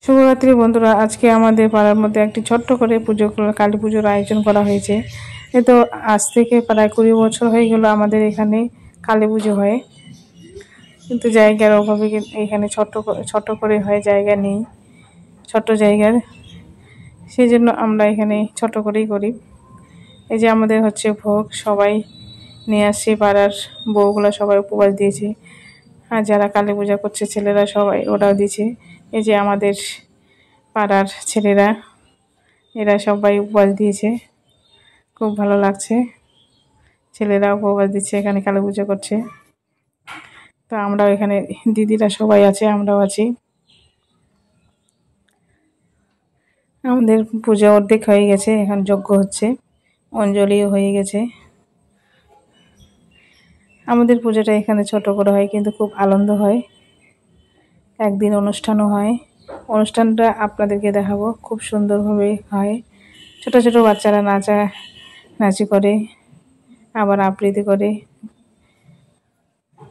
শুভরাত্রি বন্ধুরা, আজকে আমাদের পাড়ার মধ্যে একটি ছোট্ট করে পুজো, কালী পুজোর আয়োজন করা হয়েছে। এ তো আজ থেকে প্রায় 20 বছর হয়ে গেল আমাদের এখানে কালী পুজো হয়, কিন্তু জায়গার অভাবে এখানে ছোট করে হয়, জায়গা নেই, ছোট জায়গার, সেই জন্য আমরা এখানে ছোট করেই করি। এই যে আমাদের হচ্ছে ভোগ, সবাই নিয়ে আসছে, পাড়ার বউগুলো সবাই উপবাস দিয়েছে, আর যারা কালী পূজা করছে ছেলেরা সবাই ওরাও দিয়েছে। এই যে আমাদের পাড়ার ছেলেরা, এরা সবাই উপবাস দিয়েছে, খুব ভালো লাগছে। ছেলেরা উপবাস দিচ্ছে, এখানে কালী পূজা করছে। তো আমরাও এখানে, দিদিরা সবাই আছে, আমরাও আছি। আমাদের পূজা অর্ধেক হয়ে গেছে, এখন যজ্ঞ হচ্ছে, অঞ্জলিও হয়ে গেছে। আমাদের পূজাটা এখানে ছোট করে হয়, কিন্তু খুব আনন্দ হয়। একদিন অনুষ্ঠানও হয়, অনুষ্ঠানটা আপনাদেরকে দেখাবো, খুব সুন্দরভাবে হয়। ছোট ছোট বাচ্চারা নাচি করে, আবার আবৃত্তি করে,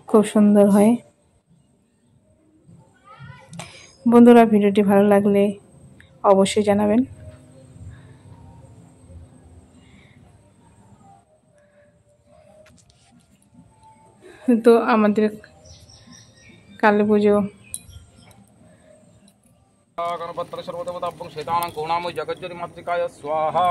খুব সুন্দর হয়। বন্ধুরা, ভিডিওটি ভালো লাগলে অবশ্যই জানাবেন। তো আমাদের কালী পুজো গণপতি সর্বদেবতাভ্যং শ্বেতানাং করুণাময়ী জগজ্জননী মাতৃকায় স্বাহা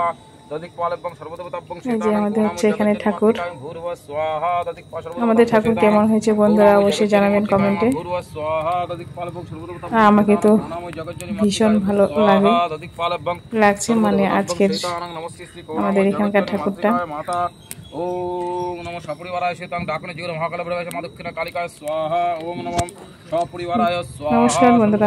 তদিকপালভ্যং সর্বদেবতাভ্যং শ্বেতানাং করুণাময়ী জগজ্জননী মাতৃকায় ভূর্ভ স্বাহা তদিকপাল আমাদের ঠাকুর কেমন হয়েছে বন্ধুরা অবশ্যই জানাবেন কমেন্টে। ভূর্ভ স্বাহা তদিকপালভ্যং সর্বদেবতাভ্যং আমাকে তো করুণাময়ী জগজ্জননী ভীষণ মাতৃকায় ভালো লাগে, তদিকপালভ্যং লাগছে, মানে আজকের শ্বেতানাং নমস্তে শ্রী আমাদের করুণাময়ী এখানকার জগজ্জননী ঠাকুরটা। মাতৃকায় মাতা ওম নমঃ সপরিবারায় শ্বেতাং ডাকনে জিগর মহাকাল ভৈরবায় মা দক্ষিণা কালিকায় স্বাহা ওম নমঃ সপরিবারায় স্বাহা। নমস্কার বন্ধুরা।